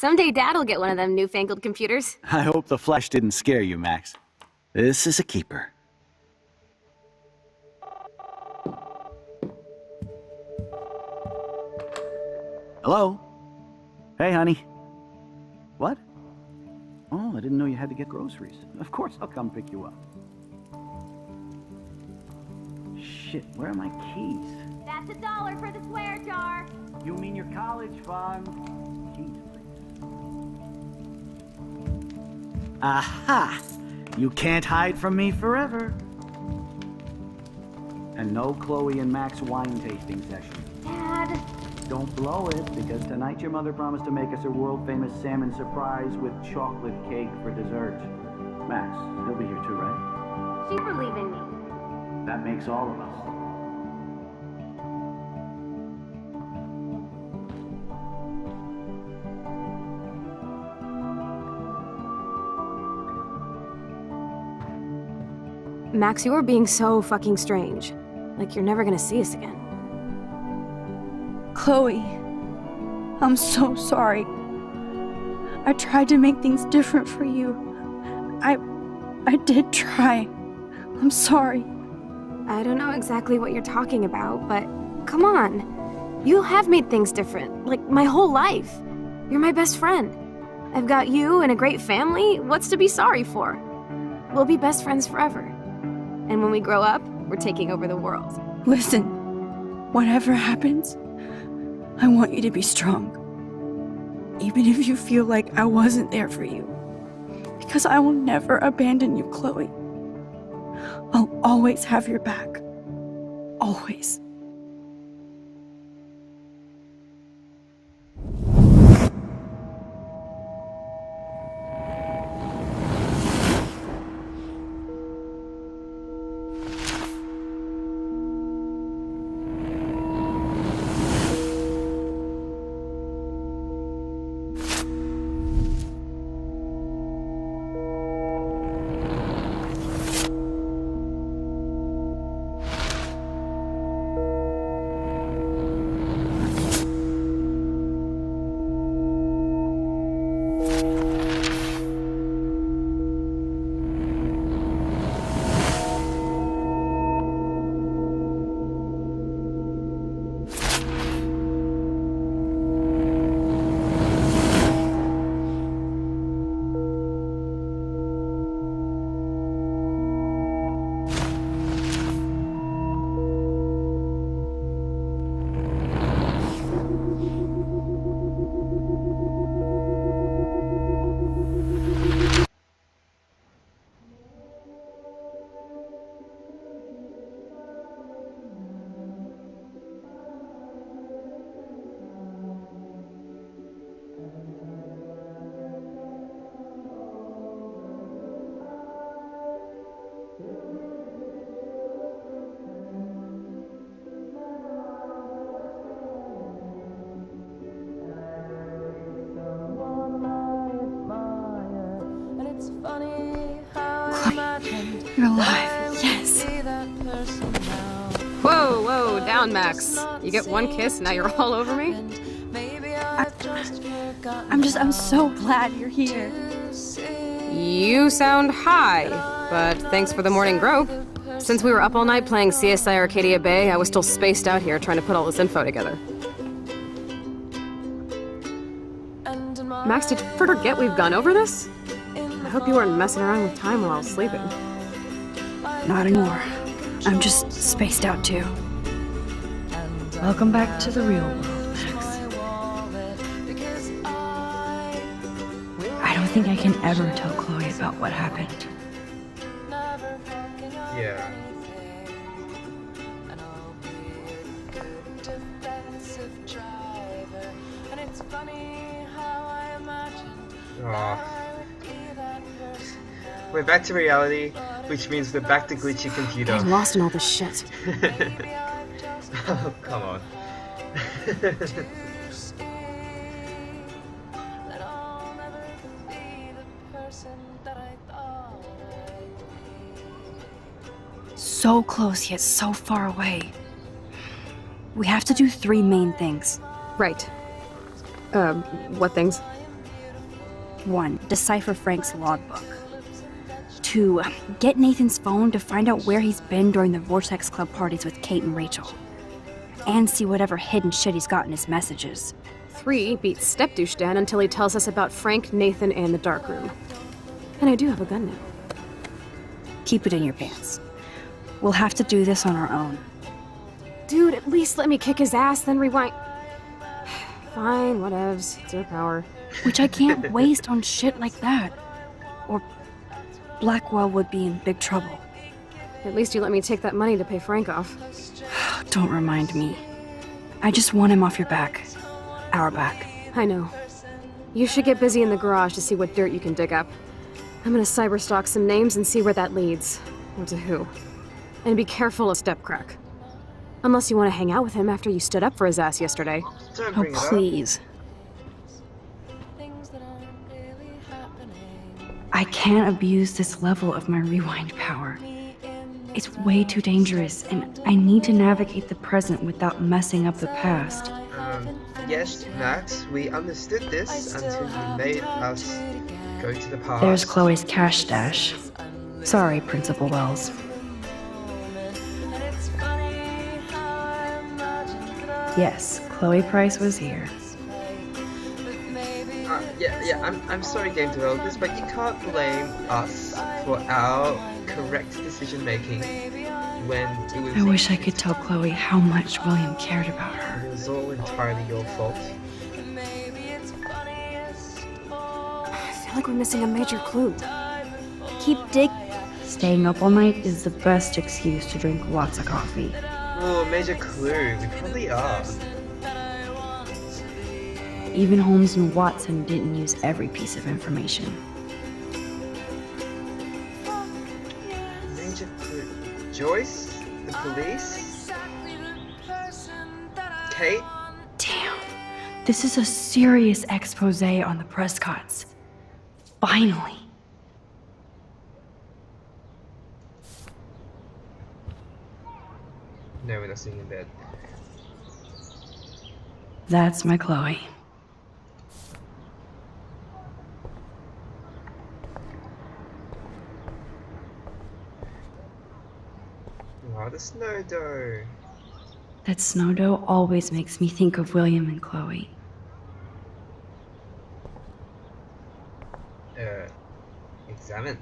Someday Dad'll get one of them newfangled computers. I hope the flash didn't scare you, Max. This is a keeper. Hello? Hey, honey. What? Oh, I didn't know you had to get groceries. Of course I'll come pick you up. Shit, where are my keys? That's $1 for the swear jar. You mean your college fund? Keys, please. Aha! You can't hide from me forever. And no Chloe and Max wine tasting session. Dad. Don't blow it, because tonight your mother promised to make us a world-famous salmon surprise with chocolate cake for dessert. Max, he'll be here too, right? She believe in me. That makes all of us. Max, you are being so fucking strange. Like you're never gonna see us again. Chloe, I'm so sorry. I tried to make things different for you. I did try. I'm sorry. I don't know exactly what you're talking about, but come on. You have made things different, like my whole life. You're my best friend. I've got you and a great family. What's to be sorry for? We'll be best friends forever. And when we grow up, we're taking over the world. Listen, whatever happens, I want you to be strong. Even if you feel like I wasn't there for you. Because I will never abandon you, Chloe. I'll always have your back. Always. You're alive. Yes. Whoa, whoa, down, Max. You get one kiss, now you're all over me? I'm so glad you're here. You sound high, but thanks for the morning grope. Since we were up all night playing CSI Arcadia Bay, I was still spaced out here trying to put all this info together. Max, did you forget we've gone over this? I hope you weren't messing around with time while I was sleeping. Not anymore. I'm just spaced out too. Welcome back to the real world, Max. I don't think I can ever tell Chloe about what happened. Yeah. We're back to reality, which means we're back to glitchy computer. I'm lost in all this shit. Oh, come on. So close yet so far away. We have to do 3 main things. Right. What things? 1. Decipher Frank's logbook. 2. Get Nathan's phone to find out where he's been during the Vortex Club parties with Kate and Rachel. And see whatever hidden shit he's got in his messages. 3. Beat Stepdouche Dan until he tells us about Frank, Nathan, and the darkroom. And I do have a gun now. Keep it in your pants. We'll have to do this on our own. Dude, at least let me kick his ass, then rewind. Fine, whatevs. It's your power. Which I can't waste on shit like that. Or Blackwell would be in big trouble. At least you let me take that money to pay Frank off. Don't remind me. I just want him off your back. Our back. I know. You should get busy in the garage to see what dirt you can dig up. I'm gonna cyberstalk some names and see where that leads. Or to who. And be careful of Stepcrack. Unless you want to hang out with him after you stood up for his ass yesterday. Don't Oh, bring it up. please. I can't abuse this level of my rewind power. It's way too dangerous, and I need to navigate the present without messing up the past. Yes, Max, we understood this until you made us go to the past. There's Chloe's cash stash. Sorry, Principal Wells. Yes, Chloe Price was here. I'm sorry, game developers, but you can't blame us for our correct decision making when it was. I wish I could tell Chloe how much William cared about her. It was all entirely your fault. I feel like we're missing a major clue. Keep dig. Staying up all night is the best excuse to drink lots of coffee. Oh, major clue. We probably are. Even Holmes and Watson didn't use every piece of information. Major clue. Joyce? The police? Kate? Damn, this is a serious expose on the Prescotts. Finally. No, we're not sitting in bed. That's my Chloe. Wow, the snow dough. That snow dough always makes me think of William and Chloe. Examine.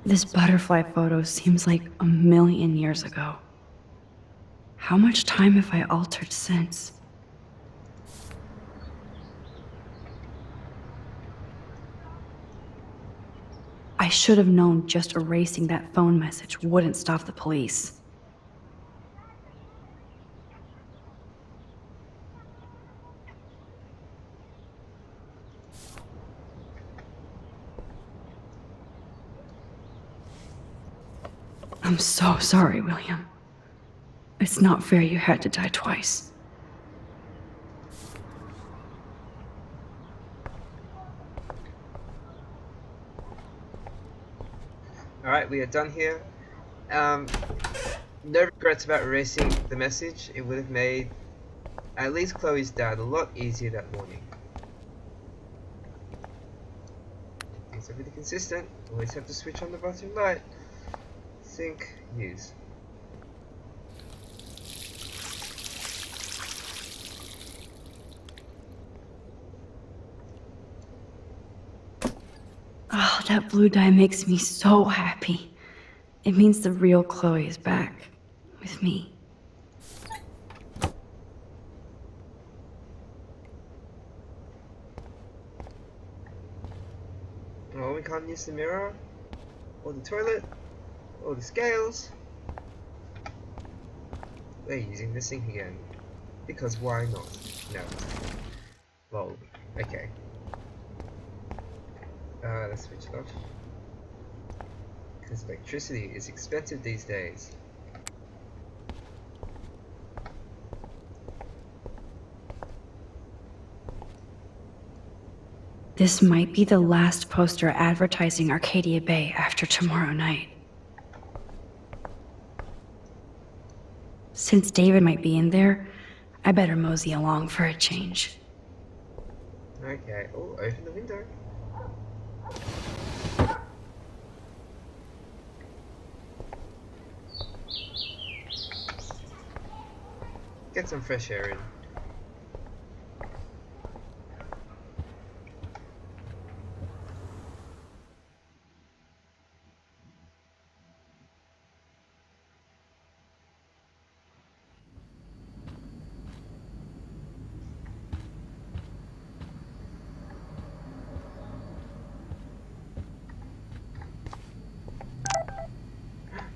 This butterfly photo seems like a million years ago. How much time have I altered since? I should have known just erasing that phone message wouldn't stop the police. I'm so sorry, William. It's not fair you had to die twice. Alright, we are done here. No regrets about erasing the message. It would have made at least Chloe's dad a lot easier that morning. Things are really consistent. Always have to switch on the bathroom light. Sync, use. Oh, that blue dye makes me so happy. It means the real Chloe is back. With me. Oh, we can't use the mirror, or the toilet, or the scales. We're using the sink again. Because why not? No. Lol. Okay. Let's switch it off. Because electricity is expensive these days. This might be the last poster advertising Arcadia Bay after tomorrow night. Since David might be in there, I better mosey along for a change. Okay. Oh, open the window. Get some fresh air in.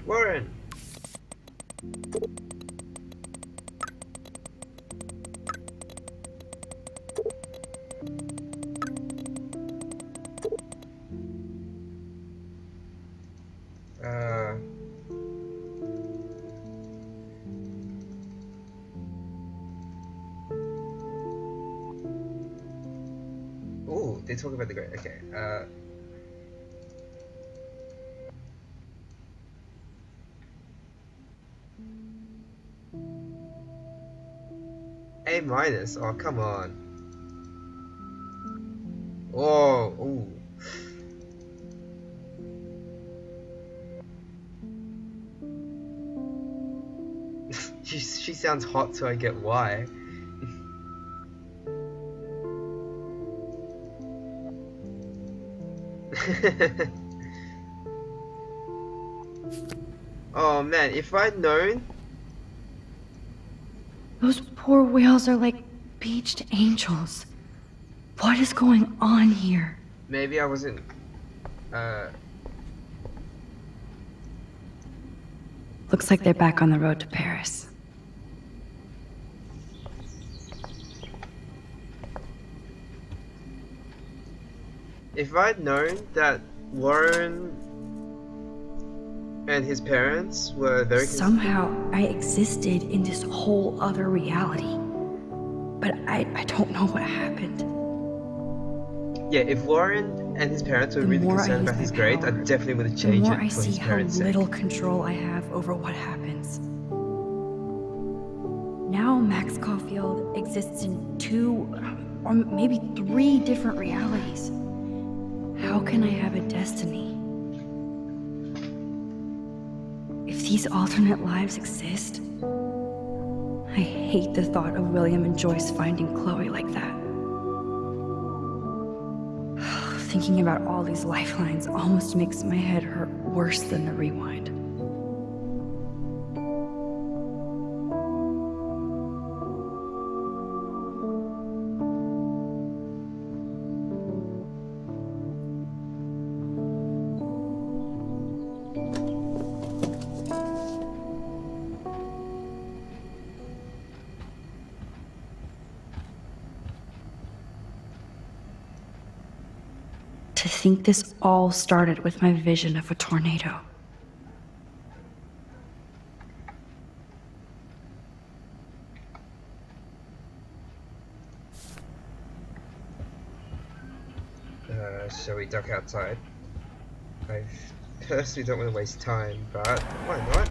Warren! Ooh, they talk about the great. Okay. A minus. Oh, come on. Oh, ooh. She sounds hot, so I get why. Oh man, if I'd known. Those poor whales are like beached angels. What is going on here? Maybe I wasn't. Looks like they're back on the road to Paris. If I'd known that Warren and his parents were very Somehow I existed in this whole other reality. But I don't know what happened. Yeah, if Warren and his parents were The really more I concerned use about my his grades, I power, definitely would have The changed more it I for see his how parents' little sake. control I have over what happens. Now Max Caulfield exists in 2 or maybe 3 different realities. How can I have a destiny? If these alternate lives exist, I hate the thought of William and Joyce finding Chloe like that. Thinking about all these lifelines almost makes my head hurt worse than the rewind. To think this all started with my vision of a tornado. Shall we duck outside? I personally don't want to waste time, but why not?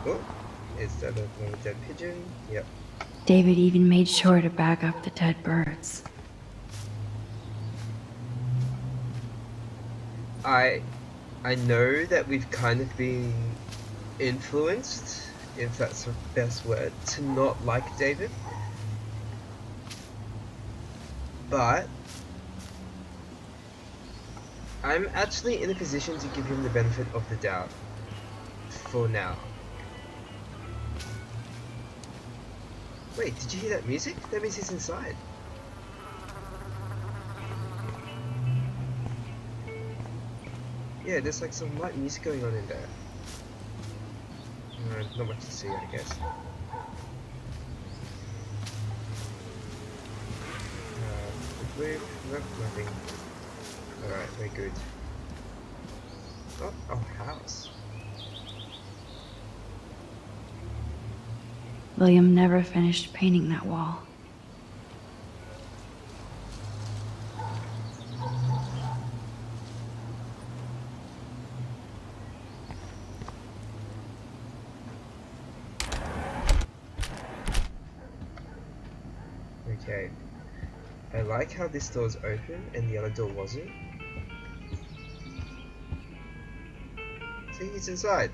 Oh, is that a dead pigeon? Yep. David even made sure to bag up the dead birds. I know that we've kind of been influenced, if that's the best word, to not like David. But I'm actually in a position to give him the benefit of the doubt for now. Wait, did you hear that music? That means he's inside. Yeah, there's like some light music going on in there. Not much to see, I guess. Nope, nothing. Alright, very good. Oh, house. William never finished painting that wall. Okay, I like how this door's open and the other door wasn't. See, he's inside.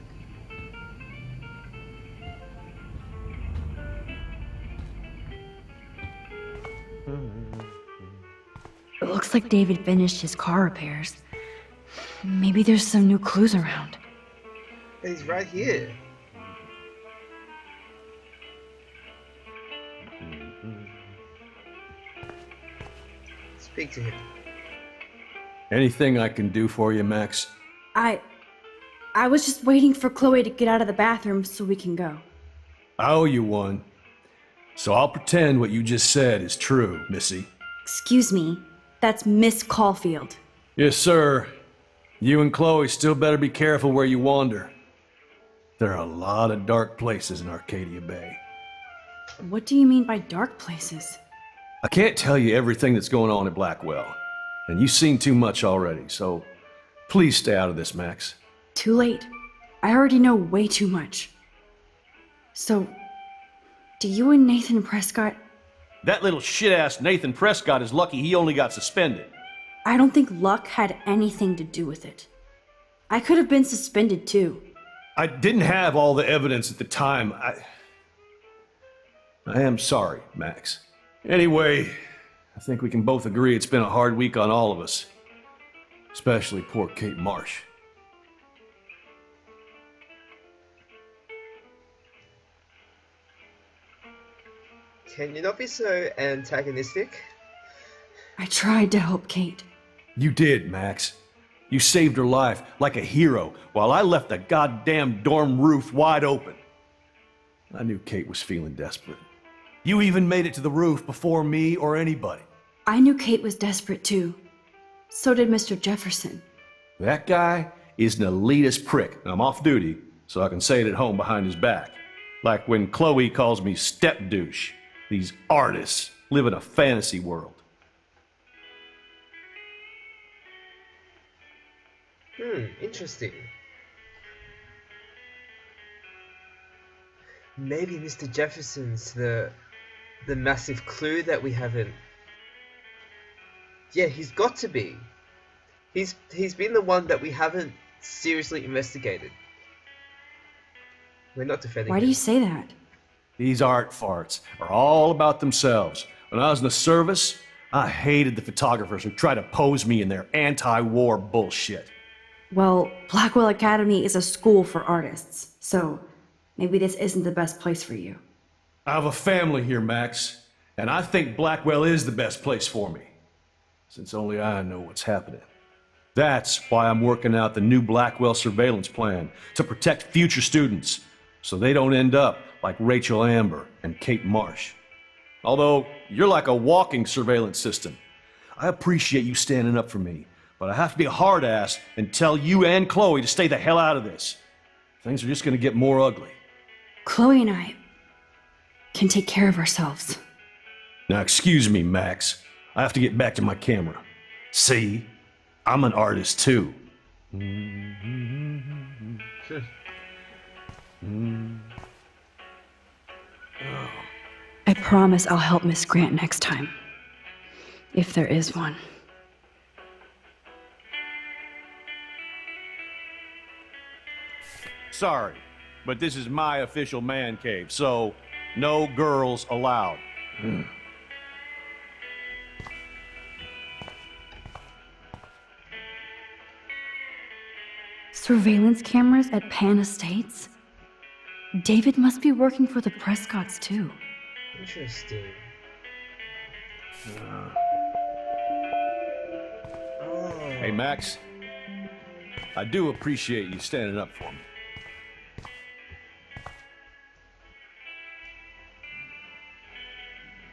It looks like David finished his car repairs. Maybe there's some new clues around. He's right here. Speak to him. Anything I can do for you, Max? I was just waiting for Chloe to get out of the bathroom so we can go. I owe you one. So I'll pretend what you just said is true, Missy. Excuse me, that's Miss Caulfield. Yes, sir. You and Chloe still better be careful where you wander. There are a lot of dark places in Arcadia Bay. What do you mean by dark places? I can't tell you everything that's going on at Blackwell, and you've seen too much already, so please stay out of this, Max. Too late. I already know way too much. So, do you and Nathan Prescott... That little shit-ass Nathan Prescott is lucky he only got suspended. I don't think luck had anything to do with it. I could have been suspended too. I didn't have all the evidence at the time. I am sorry, Max. Anyway, I think we can both agree it's been a hard week on all of us. Especially poor Kate Marsh. Can you not be so antagonistic? I tried to help Kate. You did, Max. You saved her life like a hero while I left the goddamn dorm roof wide open. I knew Kate was feeling desperate. You even made it to the roof before me or anybody. I knew Kate was desperate too. So did Mr. Jefferson. That guy is an elitist prick, and I'm off duty, so I can say it at home behind his back. Like when Chloe calls me step douche. These artists live in a fantasy world. Interesting. Maybe Mr. Jefferson's the massive clue that we haven't... Yeah, he's got to be. He's been the one that we haven't seriously investigated. We're not defending Why him. do you say that? These art farts are all about themselves. When I was in the service, I hated the photographers who try to pose me in their anti-war bullshit. Well, Blackwell Academy is a school for artists, so maybe this isn't the best place for you. I have a family here, Max, and I think Blackwell is the best place for me, since only I know what's happening. That's why I'm working out the new Blackwell surveillance plan to protect future students, so they don't end up like Rachel Amber and Kate Marsh. Although, you're like a walking surveillance system. I appreciate you standing up for me, but I have to be a hard ass and tell you and Chloe to stay the hell out of this. Things are just gonna get more ugly. Chloe and I can take care of ourselves. Now excuse me, Max. I have to get back to my camera. See? I'm an artist too. I promise I'll help Miss Grant next time. If there is one. Sorry, but this is my official man cave, so no girls allowed. Surveillance cameras at Pan Estates? David must be working for the Prescotts too. Interesting. Hey, Max. I do appreciate you standing up for me.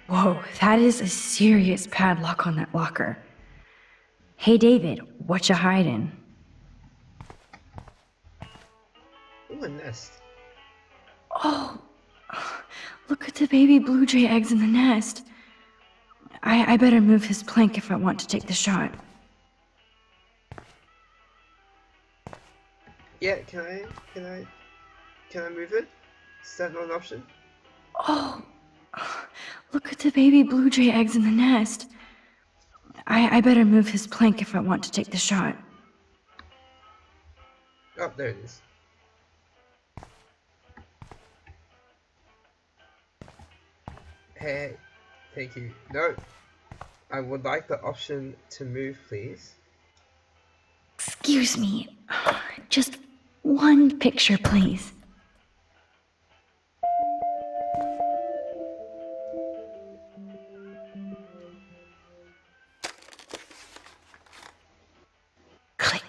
Whoa, that is a serious padlock on that locker. Hey David, what you hiding? Ooh, a nest. Oh, look at the baby blue jay eggs in the nest. I better move his plank if I want to take the shot. Yeah, can I move it? Is that not an option? Oh, look at the baby blue jay eggs in the nest. I better move his plank if I want to take the shot. Oh, there it is. Hey, thank you. No, I would like the option to move, please. Excuse me. Just one picture, please. Click.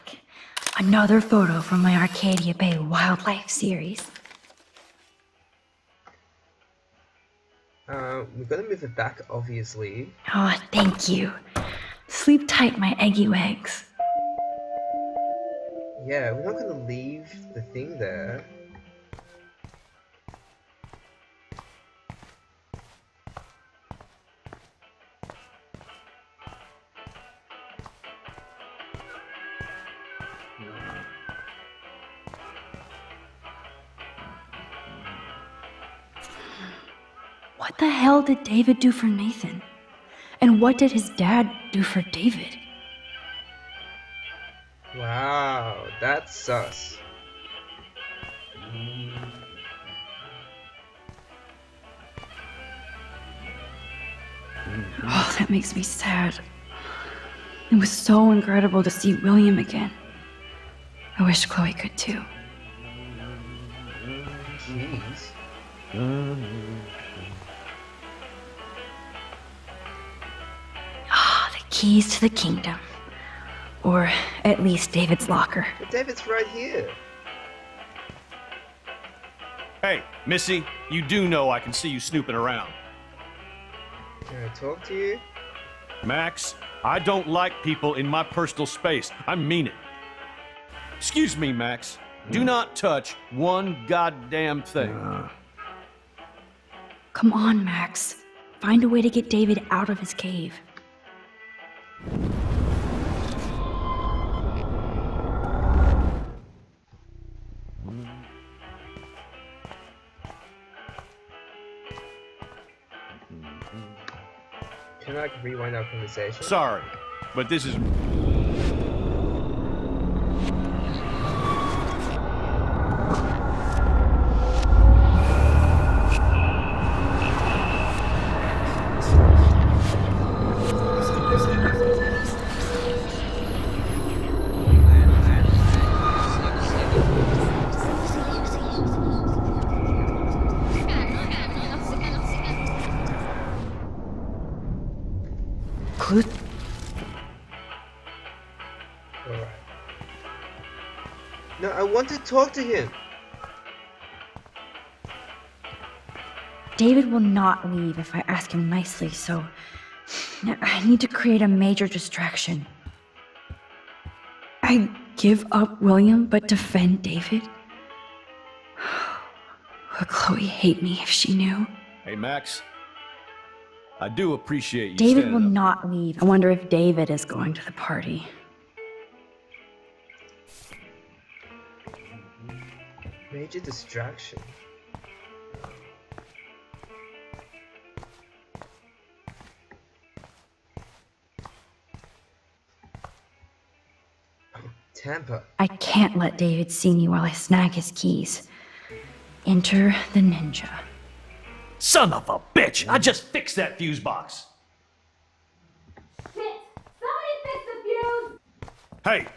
Another photo from my Arcadia Bay Wildlife series. We're gonna move it back, obviously. Oh, thank you. Sleep tight, my eggy legs. Yeah, we're not gonna leave the thing there. What the hell did David do for Nathan? And what did his dad do for David? Wow, that's sus. Oh, that makes me sad. It was so incredible to see William again. I wish Chloe could too. Jeez. Ah, the keys to the kingdom. Or at least David's locker. But David's right here. Hey, Missy, you do know I can see you snooping around. Can I talk to you? Max, I don't like people in my personal space. I mean it. Excuse me, Max. Do not touch one goddamn thing. Come on, Max. Find a way to get David out of his cave. Can I rewind our conversation? Sorry, but this is... Clue? Alright. No, I want to talk to him. David will not leave if I ask him nicely, so I need to create a major distraction. I give up William but defend David? Would Chloe hate me if she knew? Hey, Max. I do appreciate you David standing will up. not leave. I wonder if David is going to the party. Major distraction. Tampa. I can't let David see me while I snag his keys. Enter the ninja. Son of a bitch! I just fixed that fuse box. Somebody fix the fuse! Hey,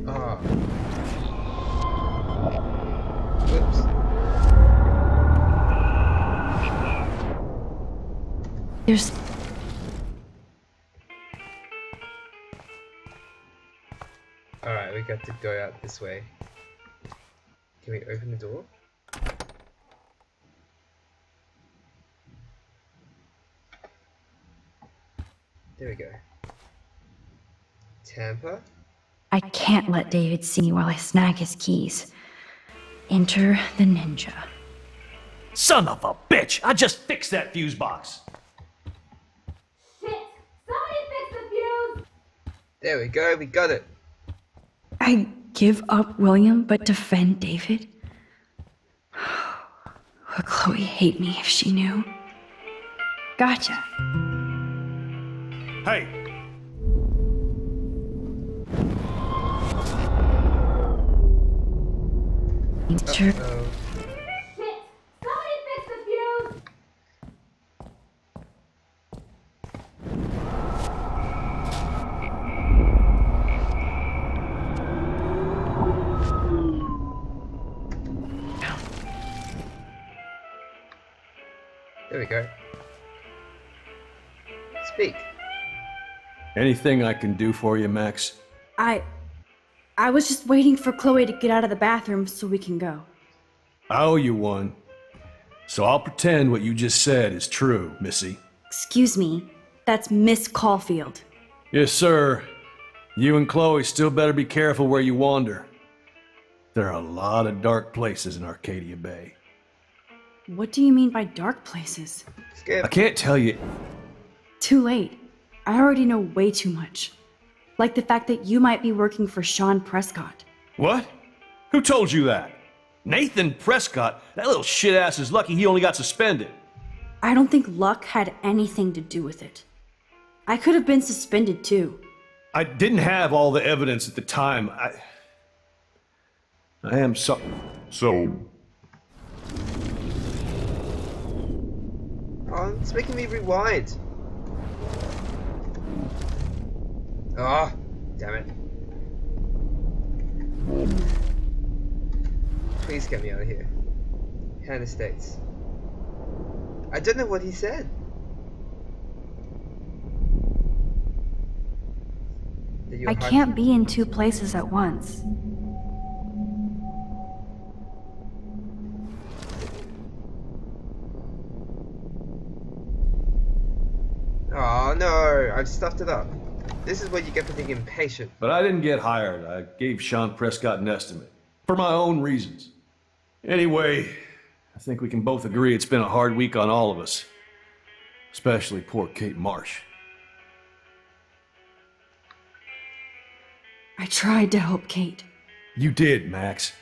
Ah. Whoops. There's... Alright, we got to go out this way. Can we open the door? There we go. Tampa? I can't let David see me while I snag his keys. Enter the ninja. son of a bitch! I just fixed that fuse box. Shit! Somebody fix the fuse! There we go, we got it. I give up William but defend David? Would Chloe hate me if she knew? Gotcha. Hey! Sure. Uh-oh. Somebody fix the fuse! There we go. Speak. Anything I can do for you, Max? I was just waiting for Chloe to get out of the bathroom so we can go. I owe you one. So I'll pretend what you just said is true, Missy. Excuse me, that's Miss Caulfield. Yes, sir. You and Chloe still better be careful where you wander. There are a lot of dark places in Arcadia Bay. What do you mean by dark places? Skip. I can't tell you. Too late. I already know way too much. Like the fact that you might be working for Sean Prescott. What? Who told you that? Nathan Prescott? That little shit-ass is lucky he only got suspended. I don't think luck had anything to do with it. I could have been suspended too. I didn't have all the evidence at the time. I am so... Oh, it's making me rewind. Oh, damn it. Please get me out of here. Hannah States. I don't know what he said. That you I were hard- can't be in two places at once. Oh no, I've stuffed it up. This is what you get for being impatient. But I didn't get hired. I gave Sean Prescott an estimate. For my own reasons. Anyway, I think we can both agree it's been a hard week on all of us. Especially poor Kate Marsh. I tried to help Kate. You did, Max.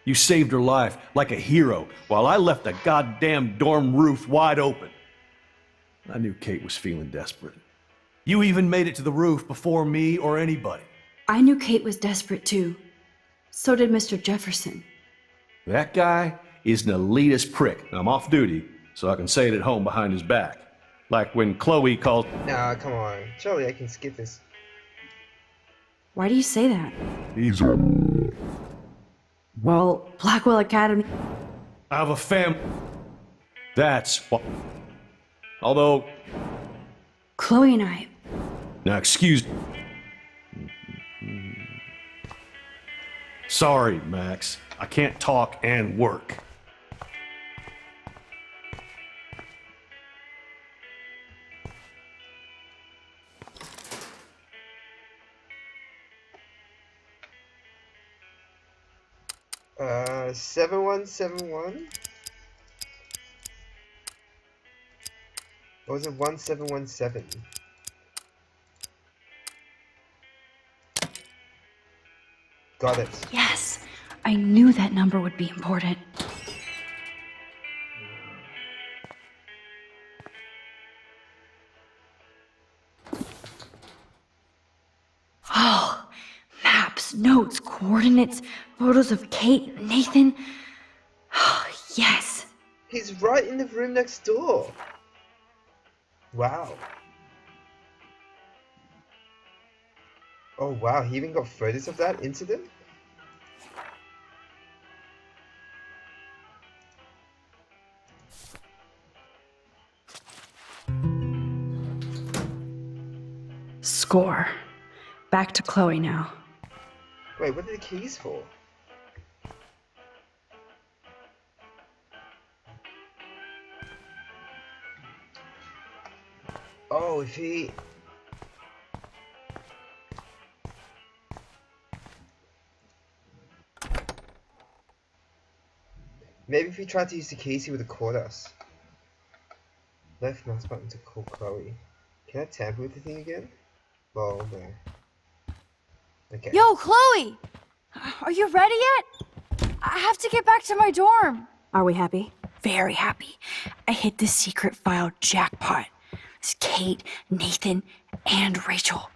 You saved her life like a hero while I left the goddamn dorm roof wide open. I knew Kate was feeling desperate. You even made it to the roof before me or anybody. I knew Kate was desperate too. So did Mr. Jefferson. That guy is an elitist prick, and I'm off duty, so I can say it at home behind his back. Like when Chloe called... Nah, come on. Surely I can skip this. Why do you say that? He's... Well, Blackwell Academy. I have a That's what... Although... Chloe and I. Now, excuse... Sorry, Max. I can't talk and work. Uh, 7171? Or was it 1717? Got it. Yes, I knew that number would be important. Oh, maps, notes, coordinates, photos of Kate, Nathan. Oh, yes. He's right in the room next door. Wow. Oh wow, he even got photos of that incident? Score. Back to Chloe now. Wait, what are the keys for? Oh, if he... Maybe if he tried to use the keys, he would have caught us. Left mouse button to call Chloe. Can I tamper with the thing again? Well, no. Okay. Yo, Chloe! Are you ready yet? I have to get back to my dorm. Are we happy? Very happy. I hit the secret file jackpot. It's Kate, Nathan, and Rachel.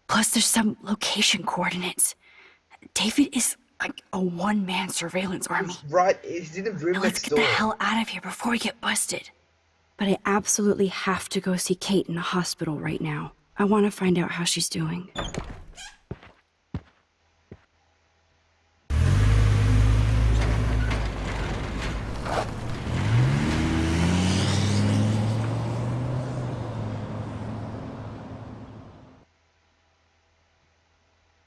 Plus there's some location coordinates. David is like a one-man surveillance army. Right, he's in the room Now let's next get door. the hell out of here before we get busted. But I absolutely have to go see Kate in the hospital right now. I want to find out how she's doing.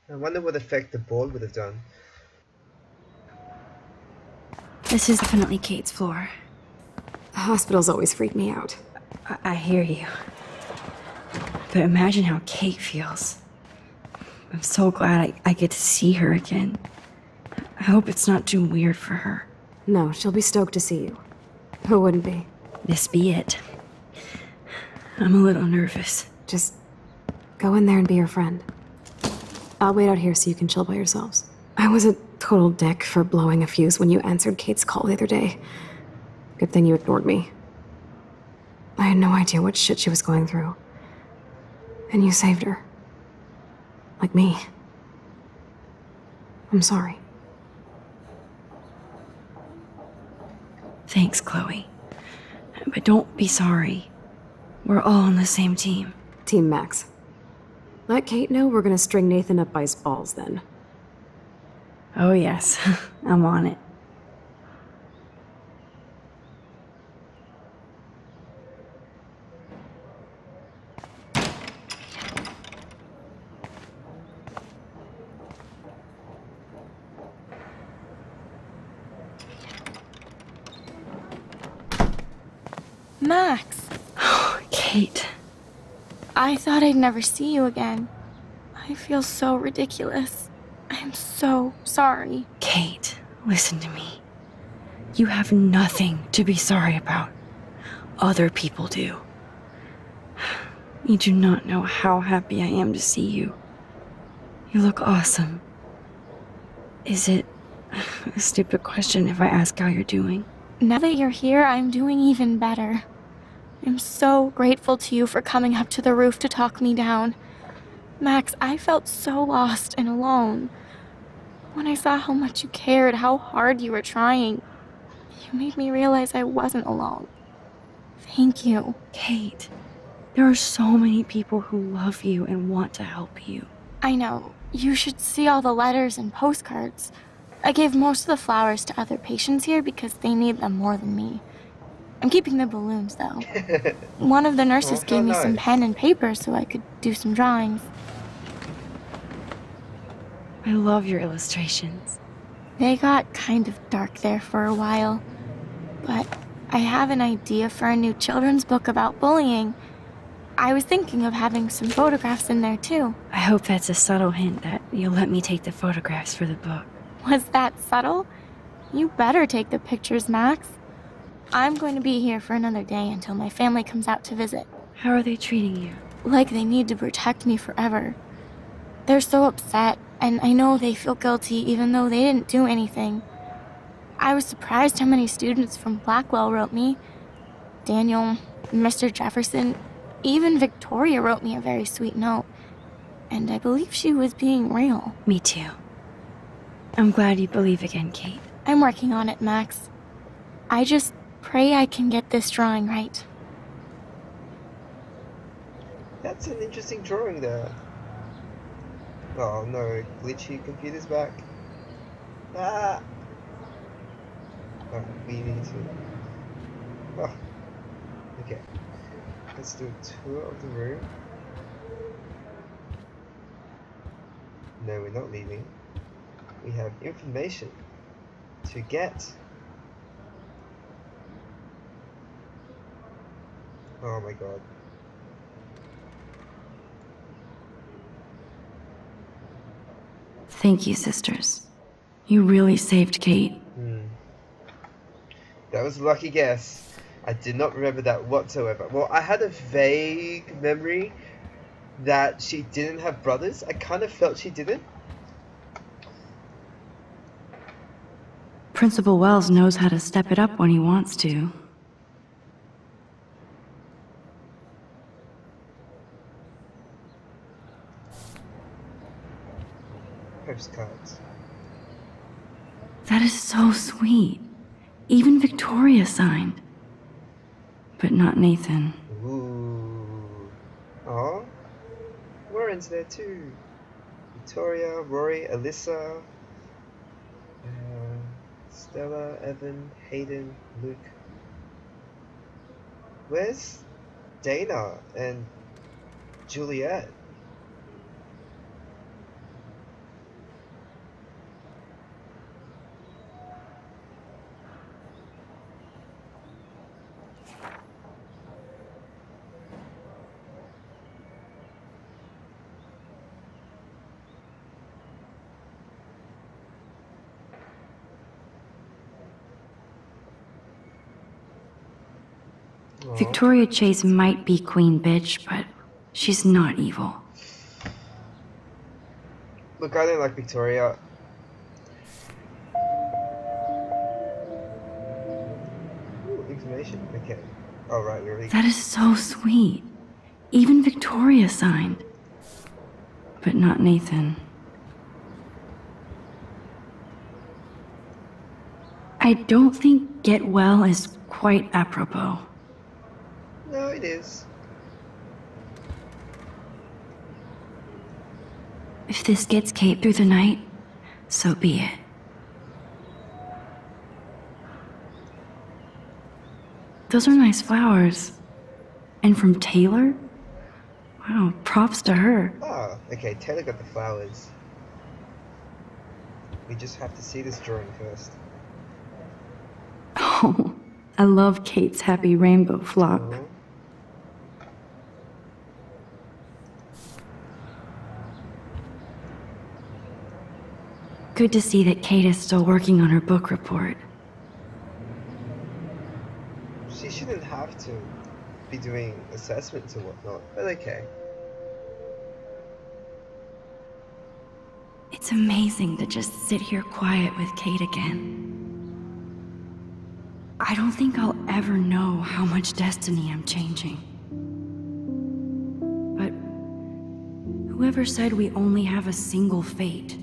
I wonder what effect the board would have done. This is definitely Kate's floor. Hospitals always freak me out. I hear you. But imagine how Kate feels. I'm so glad I get to see her again. I hope it's not too weird for her. No, she'll be stoked to see you. Who wouldn't be? This be it. I'm a little nervous. Just go in there and be your friend. I'll wait out here so you can chill by yourselves. I was a total dick for blowing a fuse when you answered Kate's call the other day. Good thing you ignored me. I had no idea what shit she was going through. And you saved her. Like me. I'm sorry. Thanks, Chloe. But don't be sorry. We're all on the same team. Team Max. Let Kate know we're gonna string Nathan up by his balls then. Oh yes, I'm on it. Max, Kate. I thought I'd never see you again. I feel so ridiculous. I'm so sorry. Kate, listen to me. You have nothing to be sorry about. Other people do. You do not know how happy I am to see you. You look awesome. Is it a stupid question if I ask how you're doing? Now that you're here, I'm doing even better. I'm so grateful to you for coming up to the roof to talk me down. Max, I felt so lost and alone. When I saw how much you cared, how hard you were trying, you made me realize I wasn't alone. Thank you. Kate, there are so many people who love you and want to help you. I know. You should see all the letters and postcards. I gave most of the flowers to other patients here because they need them more than me. I'm keeping the balloons, though. One of the nurses gave me some pen and paper so I could do some drawings. I love your illustrations. They got kind of dark there for a while. But I have an idea for a new children's book about bullying. I was thinking of having some photographs in there, too. I hope that's a subtle hint that you'll let me take the photographs for the book. Was that subtle? You better take the pictures, Max. I'm going to be here for another day until my family comes out to visit. How are they treating you? Like they need to protect me forever. They're so upset, and I know they feel guilty even though they didn't do anything. I was surprised how many students from Blackwell wrote me. Daniel, Mr. Jefferson, even Victoria wrote me a very sweet note. And I believe she was being real. Me too. I'm glad you believe again, Kate. I'm working on it, Max. I just pray I can get this drawing right. That's an interesting drawing there. Oh no, glitchy computer's back. Ah! Oh, we need to... Oh. Okay. Let's do a tour of the room. No, we're not leaving. We have information to get. Oh my god. Thank you, sisters. You really saved Kate. That was a lucky guess. I did not remember that whatsoever. Well, I had a vague memory that she didn't have brothers. I kind of felt she didn't. Principal Wells knows how to step it up when he wants to. postcards. That is so sweet. Even Victoria signed. But not Nathan. Ooh. Aw. Warren's there too. Victoria, Rory, Alyssa, Stella, Evan, Hayden, Luke. Where's Dana and Juliet? Aw. Victoria Chase might be queen bitch, but she's not evil. Look, I don't like Victoria. Ooh, information. Okay. Oh, right, we already. That is so sweet. Even Victoria signed. But not Nathan. I don't think get well is quite apropos. No, it is. If this gets Kate through the night, so be it. Those are nice flowers. And from Taylor? Wow, props to her. Ah, okay, Taylor got the flowers. We just have to see this drawing first. Oh, I love Kate's happy rainbow flock. Oh. Good to see that Kate is still working on her book report. She shouldn't have to be doing assessments or whatnot, but okay. It's amazing to just sit here quiet with Kate again. I don't think I'll ever know how much destiny I'm changing. But whoever said we only have a single fate?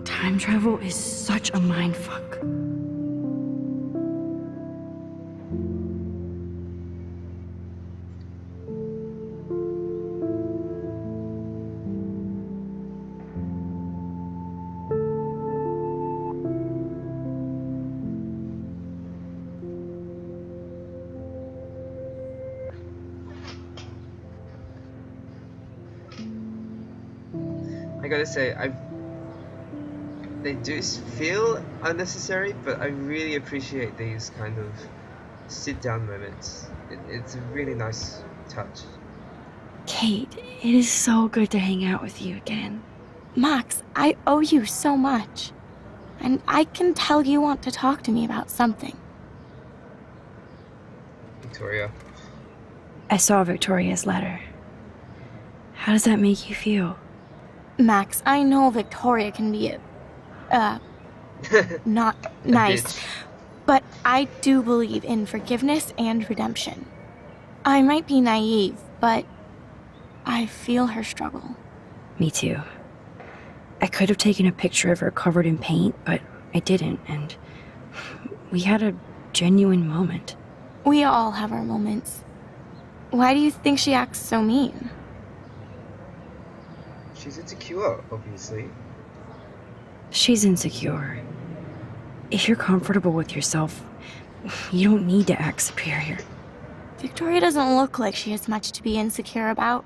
Time travel is such a mindfuck. I gotta say, they do feel unnecessary, but I really appreciate these kind of sit-down moments. It's a really nice touch. Kate, it is so good to hang out with you again. Max, I owe you so much. And I can tell you want to talk to me about something. Victoria. I saw Victoria's letter. How does that make you feel? Max, I know Victoria can be not nice, bitch. but I do believe in forgiveness and redemption. I might be naive, but I feel her struggle. Me too. I could have taken a picture of her covered in paint, but I didn't, and we had a genuine moment. We all have our moments. Why do you think she acts so mean? She's insecure, obviously. She's insecure. If you're comfortable with yourself, you don't need to act superior. Victoria doesn't look like she has much to be insecure about.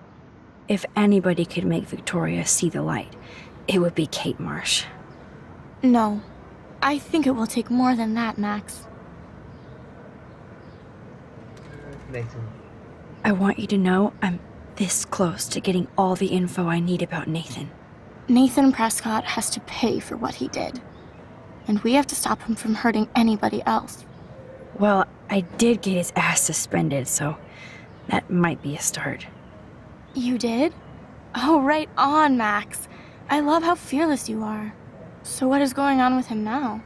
If anybody could make Victoria see the light, it would be Kate Marsh. No, I think it will take more than that, Max. Nathan. I want you to know I'm this close to getting all the info I need about Nathan. Nathan Prescott has to pay for what he did. And we have to stop him from hurting anybody else. Well, I did get his ass suspended, so that might be a start. You did? Oh, right on, Max. I love how fearless you are. So what is going on with him now?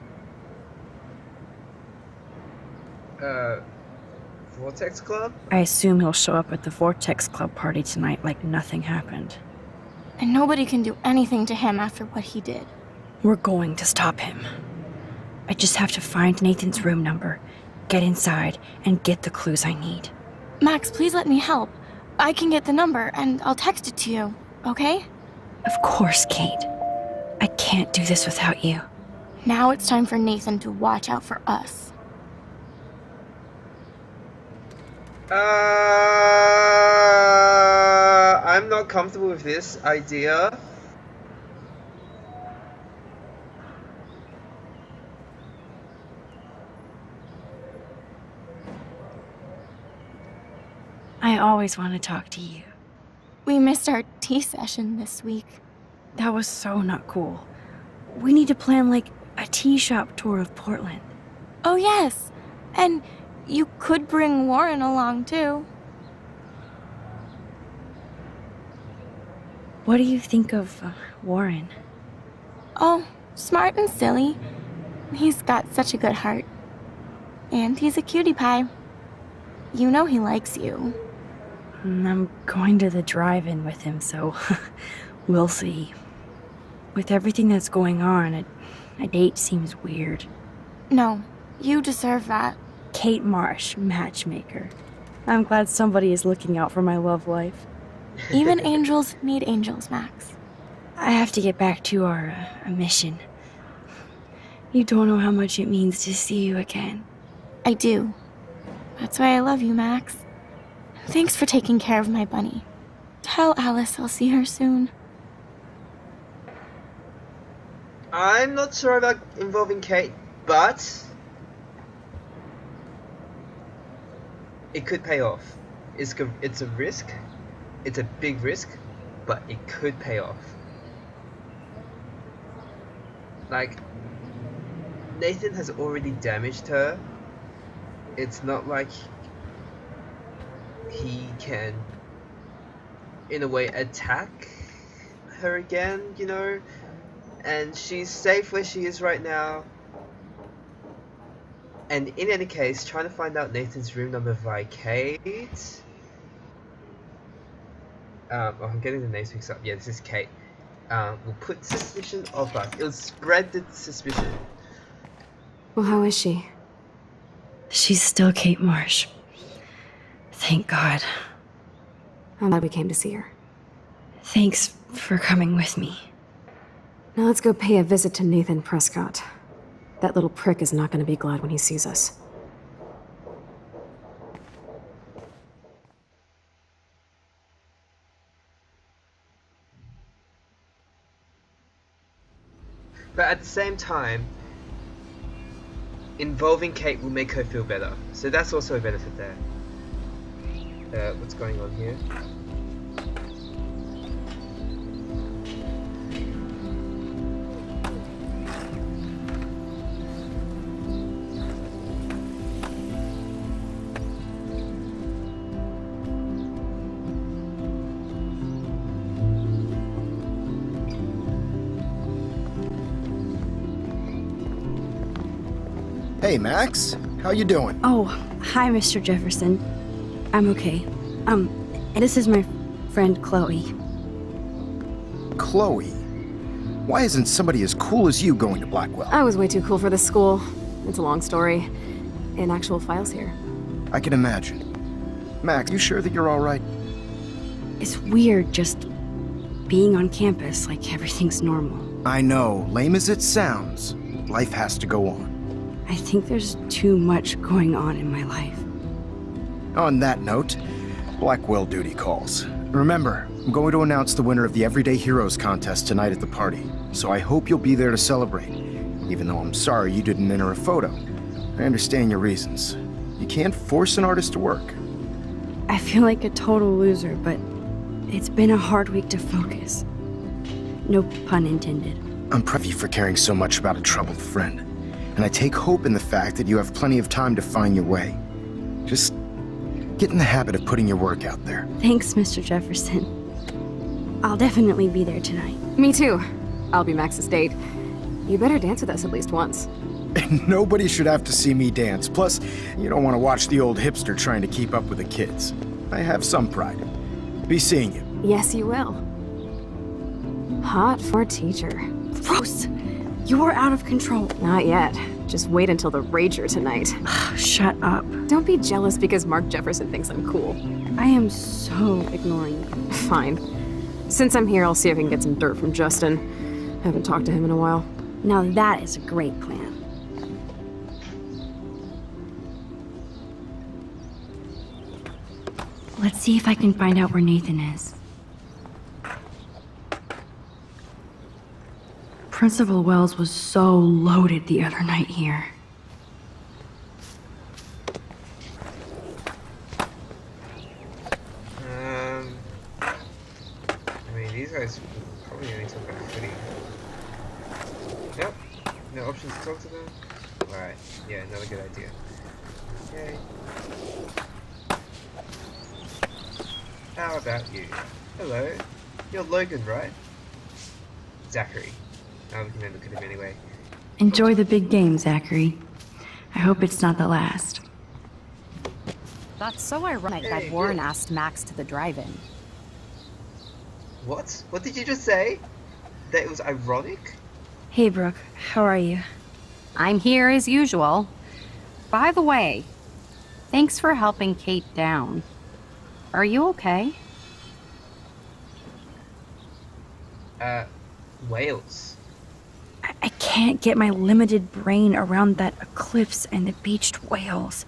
Vortex Club? I assume he'll show up at the Vortex Club party tonight like nothing happened. and nobody can do anything to him after what he did. We're going to stop him. I just have to find Nathan's room number, get inside, and get the clues I need. Max, please let me help. I can get the number, and I'll text it to you, okay? Of course, Kate. I can't do this without you. Now it's time for Nathan to watch out for us. I'm not comfortable with this idea. I always want to talk to you. We missed our tea session this week. That was so not cool. We need to plan, like, a tea shop tour of Portland. Oh, yes. And you could bring Warren along, too. What do you think of Warren? Oh, smart and silly. He's got such a good heart. And he's a cutie pie. You know he likes you. I'm going to the drive-in with him, so we'll see. With everything that's going on, a date seems weird. No, you deserve that. Kate Marsh, matchmaker. I'm glad somebody is looking out for my love life. Even angels need angels, Max. I have to get back to our mission. You don't know how much it means to see you again. I do. That's why I love you, Max. Thanks for taking care of my bunny. Tell Alice I'll see her soon. I'm not sure about involving Kate, but it could pay off. It's a risk. It's a big risk, but it could pay off. Like, Nathan has already damaged her. It's not like he can, in a way, attack her again, you know? And she's safe where she is right now. And in any case, trying to find out Nathan's room number via Kate. I'm getting the names mixed up. Yeah, this is Kate. Will put suspicion of us. It'll spread the suspicion. Well, how is she? She's still Kate Marsh. Thank God. I'm glad we came to see her. Thanks for coming with me. Now let's go pay a visit to Nathan Prescott. That little prick is not going to be glad when he sees us. But at the same time, involving Kate will make her feel better. So that's also a benefit there. What's going on here? Hey, Max. How you doing? Oh, hi, Mr. Jefferson. I'm okay. This is my friend Chloe. Chloe? Why isn't somebody as cool as you going to Blackwell? I was way too cool for this school. It's a long story. In actual files here. I can imagine. Max, you sure that you're all right? It's weird just being on campus like everything's normal. I know, lame as it sounds, life has to go on. I think there's too much going on in my life. On that note, Blackwell duty calls. Remember, I'm going to announce the winner of the Everyday Heroes contest tonight at the party, so I hope you'll be there to celebrate, even though I'm sorry you didn't enter a photo. I understand your reasons. You can't force an artist to work. I feel like a total loser, but it's been a hard week to focus. No pun intended. I'm proud of you for caring so much about a troubled friend, and I take hope in the fact that you have plenty of time to find your way. Just get in the habit of putting your work out there. Thanks, Mr. Jefferson. I'll definitely be there tonight. Me too. I'll be Max's date. You better dance with us at least once. Nobody should have to see me dance. Plus, you don't want to watch the old hipster trying to keep up with the kids. I have some pride. Be seeing you. Yes, you will. Hot for a teacher. Gross! You are out of control. Not yet. Just wait until the Rager tonight. Shut up. Don't be jealous because Mark Jefferson thinks I'm cool. I am so ignoring you. Fine. Since I'm here, I'll see if I can get some dirt from Justin. Haven't talked to him in a while. Now that is a great plan. Let's see if I can find out where Nathan is. Principal Wells was so loaded the other night here. I mean, these guys probably only talk about footy. Yep. No options to talk to them? Alright. Yeah, another good idea. Okay. How about you? Hello. You're Logan, right? Zachary. We can look at him anyway. Enjoy the big game, Zachary. I hope it's not the last. That's so ironic Hey, that Warren look. asked Max to the drive-in. What? What did you just say? That it was ironic? Hey, Brooke. How are you? I'm here as usual. By the way, thanks for helping Kate down. Are you okay? Wales. I can't get my limited brain around that eclipse and the beached whales.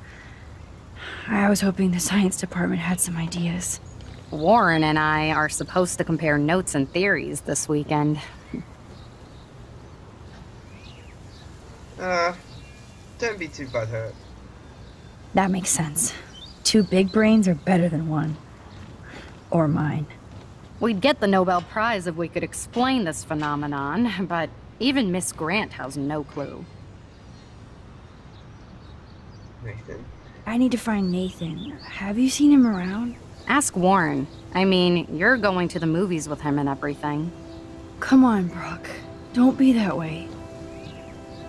I was hoping the science department had some ideas. Warren and I are supposed to compare notes and theories this weekend. Don't be too butthurt. That makes sense. 2 big brains are better than 1. Or mine. We'd get the Nobel Prize if we could explain this phenomenon, but even Miss Grant has no clue. Nathan? I need to find Nathan. Have you seen him around? Ask Warren. I mean, you're going to the movies with him and everything. Come on, Brooke. Don't be that way.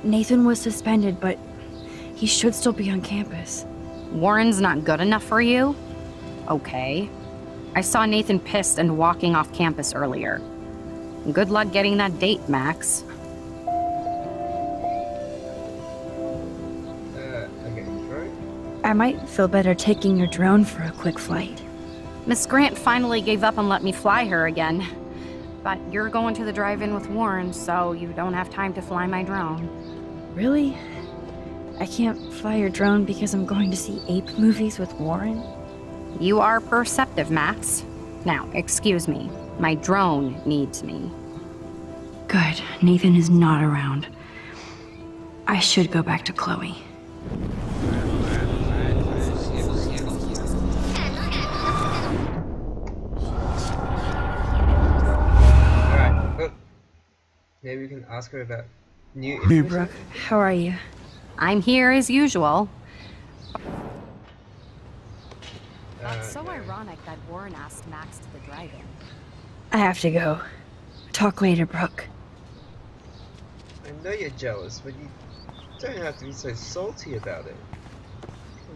Nathan was suspended, but he should still be on campus. Warren's not good enough for you? Okay. I saw Nathan pissed and walking off campus earlier. Good luck getting that date, Max. Okay, right? I might feel better taking your drone for a quick flight. Miss Grant finally gave up and let me fly her again. But you're going to the drive-in with Warren, so you don't have time to fly my drone. Really? I can't fly your drone because I'm going to see ape movies with Warren? You are perceptive, Max. Now, excuse me. My drone needs me. Good. Nathan is not around. I should go back to Chloe. Alright. Oh. Maybe we can ask her about new Hey, information. Brooke. How are you? I'm here as usual. That's so no. ironic that Warren asked Max to the drive-in. I have to go. Talk later, Brooke. I know you're jealous, but you don't have to be so salty about it.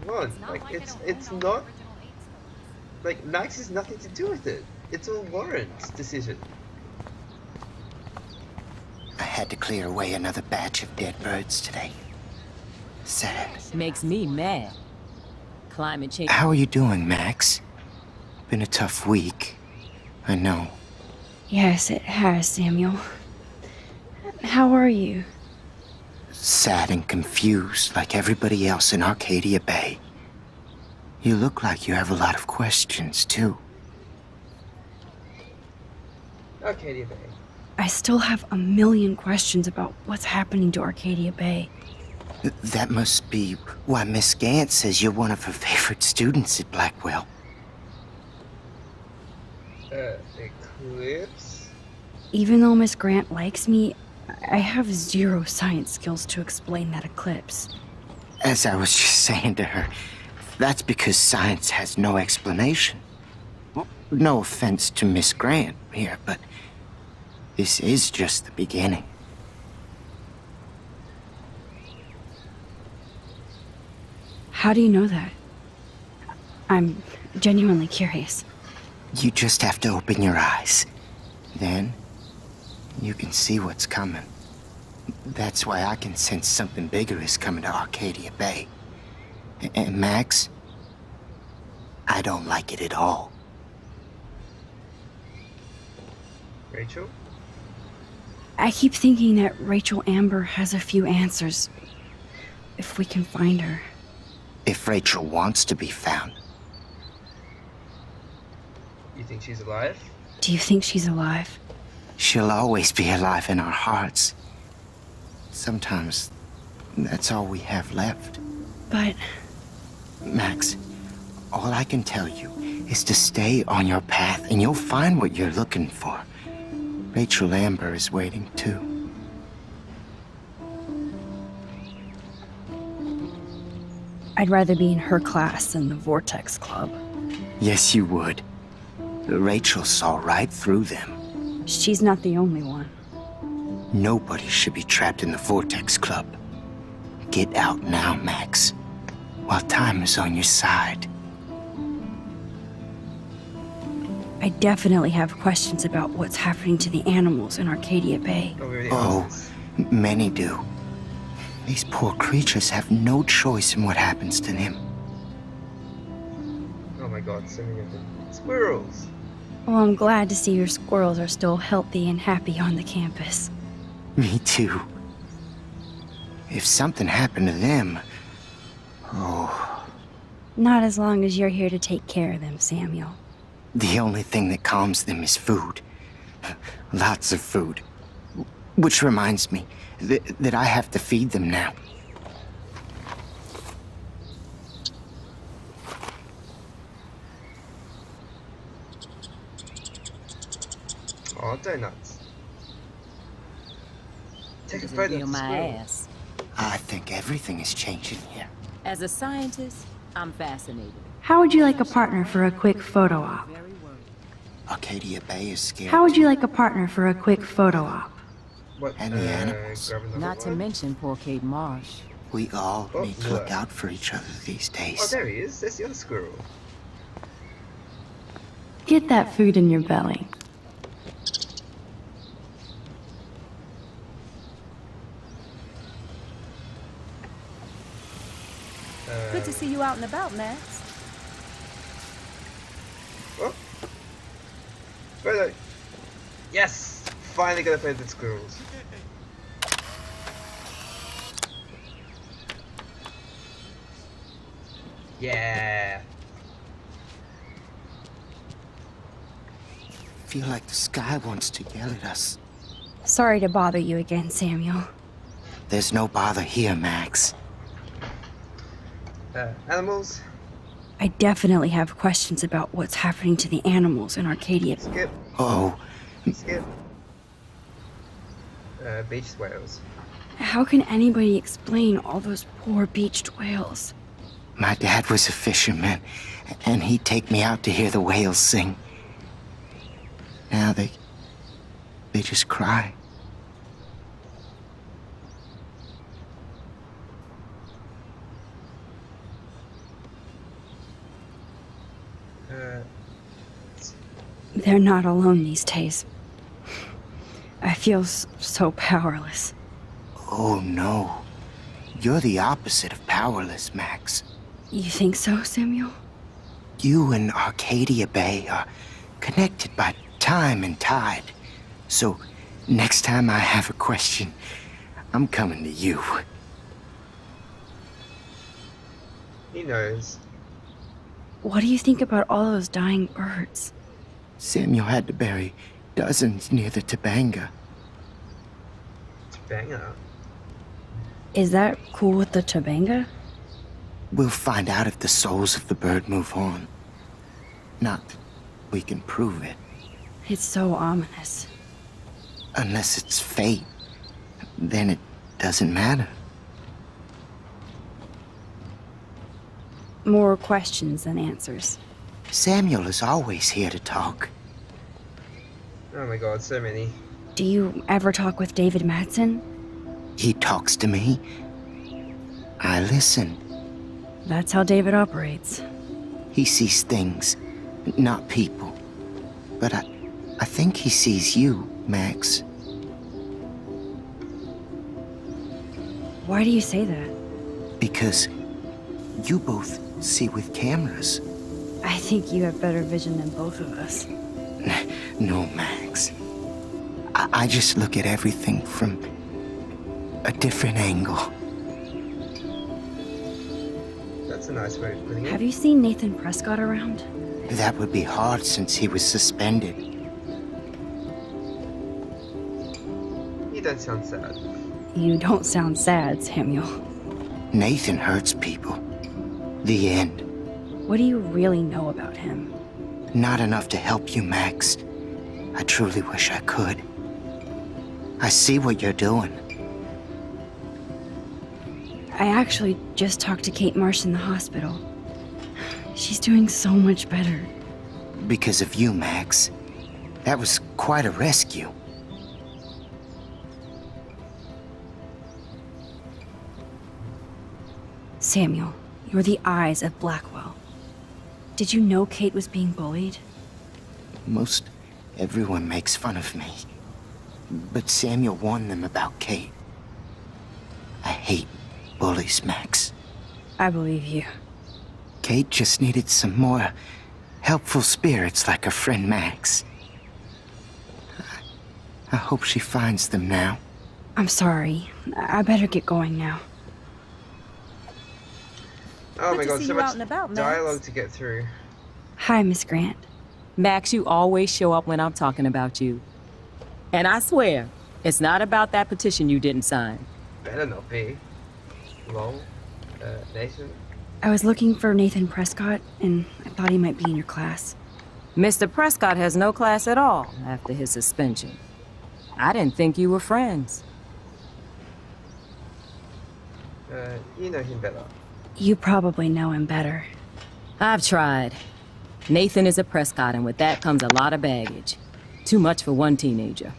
Come on, it's not like Max has nothing to do with it. It's all Warren's decision. I had to clear away another batch of dead birds today. Sad. Makes me mad. Climate change. How are you doing, Max? Been a tough week. I know. Yes, it has, Samuel. How are you? Sad and confused like everybody else in Arcadia Bay. You look like you have a lot of questions, too. Arcadia Bay. I still have a million questions about what's happening to Arcadia Bay. That must be why Miss Gant says you're one of her favorite students at Blackwell. Eclipse? Even though Miss Grant likes me, I have 0 science skills to explain that eclipse. As I was just saying to her, that's because science has no explanation. Well, no offense to Miss Grant here, but this is just the beginning. How do you know that? I'm genuinely curious. You just have to open your eyes. Then, You can see what's coming. That's why I can sense something bigger is coming to Arcadia Bay. And Max, I don't like it at all. Rachel? I keep thinking that Rachel Amber has a few answers. If we can find her. If Rachel wants to be found. You think she's alive? Do you think she's alive? She'll always be alive in our hearts. Sometimes, that's all we have left. But Max, all I can tell you is to stay on your path and you'll find what you're looking for. Rachel Amber is waiting too. I'd rather be in her class than the Vortex Club. Yes, you would. Rachel saw right through them. She's not the only one. Nobody should be trapped in the Vortex Club. Get out now, Max, while time is on your side. I definitely have questions about what's happening to the animals in Arcadia Bay. Oh, we already Oh, answered this. many do. These poor creatures have no choice in what happens to them. Oh my god, so many of them. Squirrels! Well, I'm glad to see your squirrels are still healthy and happy on the campus. Me too. If something happened to them, oh, Not as long as you're here to take care of them, Samuel. the only thing that calms them is food. Lots of food. Which reminds me that I have to feed them now. Oh, donuts. Take a To photo reveal of the my squirrel. ass. I think everything is changing here. As a scientist, I'm fascinated. How would you like a partner for a quick photo op? Very worried. Arcadia Bay is scared. How would you like a partner for a quick photo op? What, And the animals. grab another Not to one? mention poor Kate Marsh. We all Oh, need to look what? out for each other these Oh, days. there he is. There's the other squirrel. Get that food in your belly. Good to see you out and about, Max. Oh. Photo. Yes! Finally got a photo of the squirrels. Yeah. Feel like the sky wants to yell at us. Sorry to bother you again, Samuel. There's no bother here, Max. Animals. I definitely have questions about what's happening to the animals in Arcadia. Skip. Oh, Skip. Beach whales. How can anybody explain all those poor beached whales? my dad was a fisherman, and he'd take me out to hear the whales sing. Now they just cry. They're not alone these days. I feel so powerless. Oh no. You're the opposite of powerless, Max. You think so, Samuel? You and Arcadia Bay are connected by time and tide. So, next time I have a question, I'm coming to you. He knows. What do you think about all those dying birds? Samuel had to bury dozens near the Tabanga. Banger. Is that cool with the Tabanga? We'll find out if the souls of the bird move on. Not that we can prove it. It's so ominous. Unless it's fate, then it doesn't matter. More questions than answers. Samuel is always here to talk. Oh my god, so many. Do you ever talk with David Madsen? He talks to me. I listen. That's how David operates. He sees things, not people. But I think he sees you, Max. Why do you say that? Because you both see with cameras. I think you have better vision than both of us. No, Max. I just look at everything from a different angle. That's a nice way of putting it. Have you seen Nathan Prescott around? That would be hard since he was suspended. You don't sound sad. You don't sound sad, Samuel. Nathan hurts people. The end. What do you really know about him? Not enough to help you, Max. I truly wish I could. I see what you're doing. I actually just talked to Kate Marsh in the hospital. She's doing so much better. Because of you, Max. That was quite a rescue. Samuel, you're the eyes of Blackwell. Did you know Kate was being bullied? Most everyone makes fun of me. But Samuel warned them about Kate. I hate bullies, Max. I believe you. Kate just needed some more helpful spirits like her friend Max. I hope she finds them now. I'm sorry. I better get going now. Oh my Good to god, see so you out much and about, Max. dialogue to get through. Hi, Miss Grant. Max, you always show up when I'm talking about you. And I swear, it's not about that petition you didn't sign. Better not be. Lol. Nathan? I was looking for Nathan Prescott, and I thought he might be in your class. Mr. Prescott has no class at all after his suspension. I didn't think you were friends. You know him better. You probably know him better. I've tried. Nathan is a Prescott, and with that comes a lot of baggage. Too much for one teenager.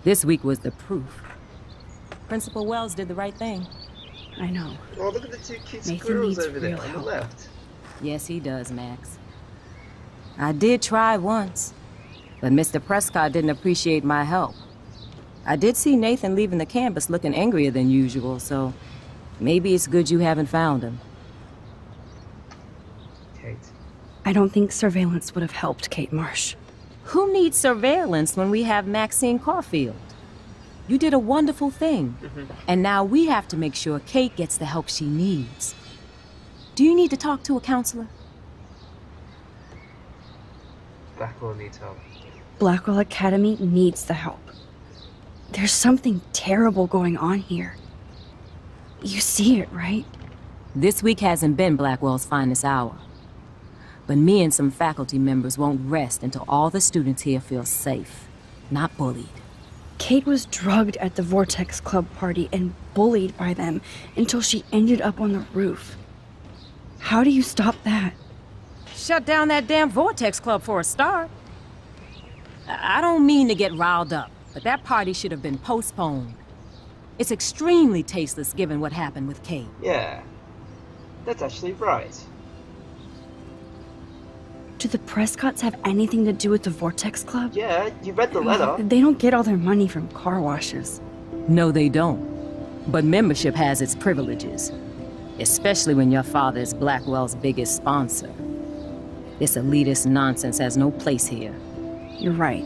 This week was the proof. Principal Wells did the right thing. I know. Oh, look at the two cute Nathan squirrels needs over there real on the help. left. Yes, he does, Max. I did try once, but Mr. Prescott didn't appreciate my help. I did see Nathan leaving the campus looking angrier than usual, so maybe it's good you haven't found him. Kate. I don't think surveillance would have helped Kate Marsh. Who needs surveillance when we have Maxine Caulfield? You did a wonderful thing, and now we have to make sure Kate gets the help she needs. Do you need to talk to a counselor? Blackwell needs help. Blackwell Academy needs the help. There's something terrible going on here. You see it, right? This week hasn't been Blackwell's finest hour. But me and some faculty members won't rest until all the students here feel safe, not bullied. Kate was drugged at the Vortex Club party and bullied by them until she ended up on the roof. How do you stop that? Shut down that damn Vortex Club for a start. I don't mean to get riled up, but that party should have been postponed. It's extremely tasteless given what happened with Kate. Yeah. That's actually right. Do the Prescotts have anything to do with the Vortex Club? Yeah, you read the letter. They don't get all their money from car washes. No, they don't. But membership has its privileges, especially when your father is Blackwell's biggest sponsor. This elitist nonsense has no place here. You're right.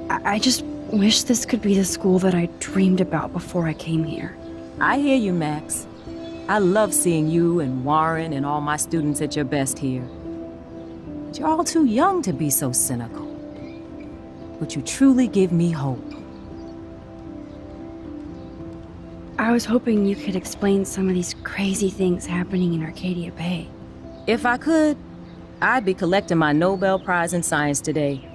I just wish this could be the school that I dreamed about before I came here. I hear you, Max. I love seeing you and Warren and all my students at your best here. But you're all too young to be so cynical. But you truly give me hope. I was hoping you could explain some of these crazy things happening in Arcadia Bay. If I could, I'd be collecting my Nobel Prize in Science today.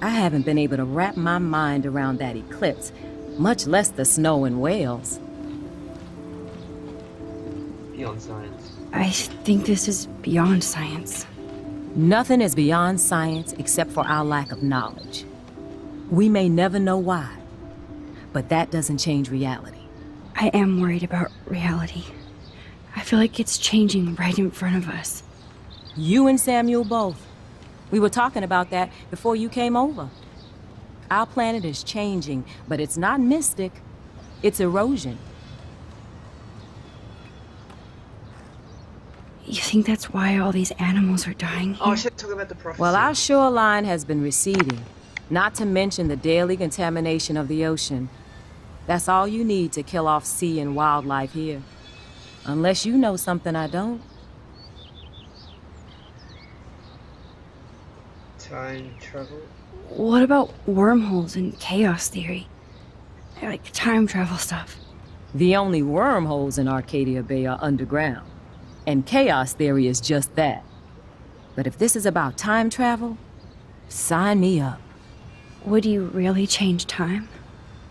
I haven't been able to wrap my mind around that eclipse, much less the snow in Wales. Beyond science. I think this is beyond science. Nothing is beyond science except for our lack of knowledge. We may never know why, but that doesn't change reality. I am worried about reality. I feel like it's changing right in front of us. You and Samuel both. We were talking about that before you came over. Our planet is changing, but it's not mystic. It's erosion. You think that's why all these animals are dying here? Oh, I should talk about the prophecy. Well, our shoreline has been receding, not to mention the daily contamination of the ocean. That's all you need to kill off sea and wildlife here. Unless you know something I don't. Time travel? What about wormholes and chaos theory? Like time travel stuff. The only wormholes in Arcadia Bay are underground. And chaos theory is just that. But if this is about time travel, sign me up. Would you really change time?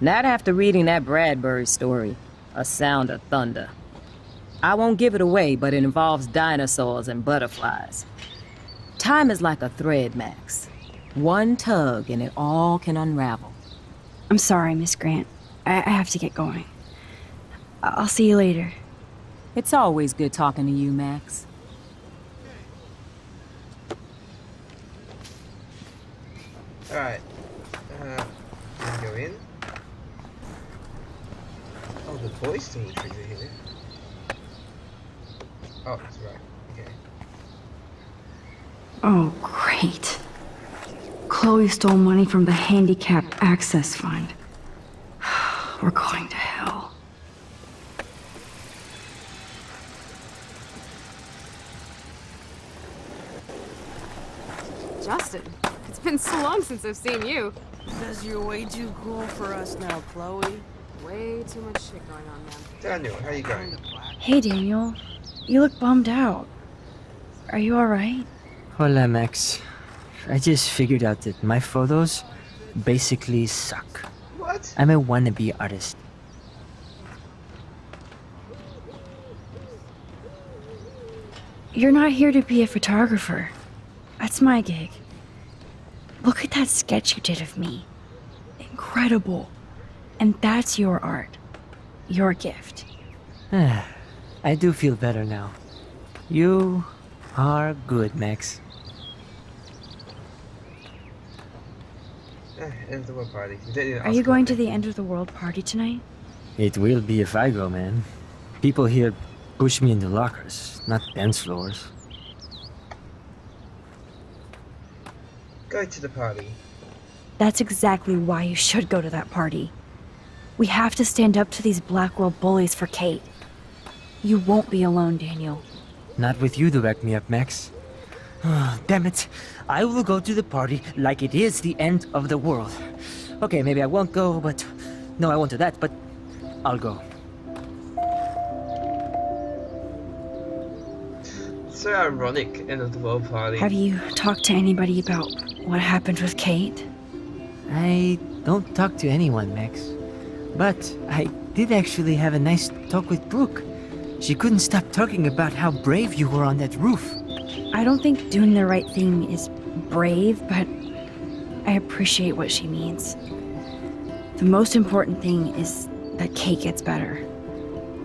Not after reading that Bradbury story, A Sound of Thunder. I won't give it away, but it involves dinosaurs and butterflies. Time is like a thread, Max. One tug and it all can unravel. I'm sorry, Miss Grant. I have to get going. I'll see you later. It's always good talking to you, Max. Alright. Can we go in? Oh, the voice toiletries are here. Oh, that's right. Okay. Oh, great. Chloe stole money from the Handicapped Access Fund. We're going to hell. Justin, it's been so long since I've seen you. Because you're way too cool for us now, Chloe. Way too much shit going on, man. Daniel, how you going? Hey, Daniel. You look bummed out. Are you alright? Hola, Max. I just figured out that my photos basically suck. What? I'm a wannabe artist. You're not here to be a photographer. That's my gig. Look at that sketch you did of me. Incredible. And that's your art. Your gift. I do feel better now. You are good, Max. End of the world party. Are you going to the end of the world party tonight? It will be if I go, man. People here push me into lockers, not dance floors. Go to the party. That's exactly why you should go to that party. We have to stand up to these Blackwell bullies for Kate. You won't be alone, Daniel. Not with you to back me up, Max. Damn it. I will go to the party like it is the end of the world. Okay, maybe I won't go, but... No, I won't do that, but... I'll go. So ironic, end of the world party. Have you talked to anybody about what happened with Kate? I don't talk to anyone, Max. But I did actually have a nice talk with Brooke. She couldn't stop talking about how brave you were on that roof. I don't think doing the right thing is brave, but I appreciate what she means. The most important thing is that Kate gets better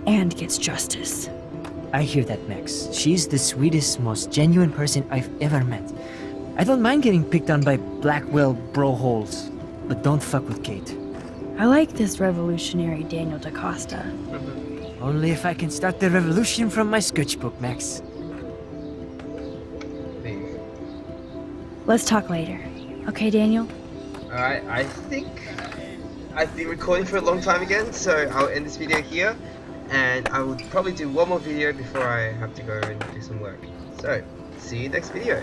and gets justice. I hear that, Max. She's the sweetest, most genuine person I've ever met. I don't mind getting picked on by Blackwell bro-holes, but don't fuck with Kate. I like this revolutionary Daniel DaCosta. Only if I can start the revolution from my sketchbook, Max. Leave. Let's talk later. Okay, Daniel? Alright, I think I've been recording for a long time again, so I'll end this video here. And I will probably do one more video before I have to go and do some work. So, see you next video.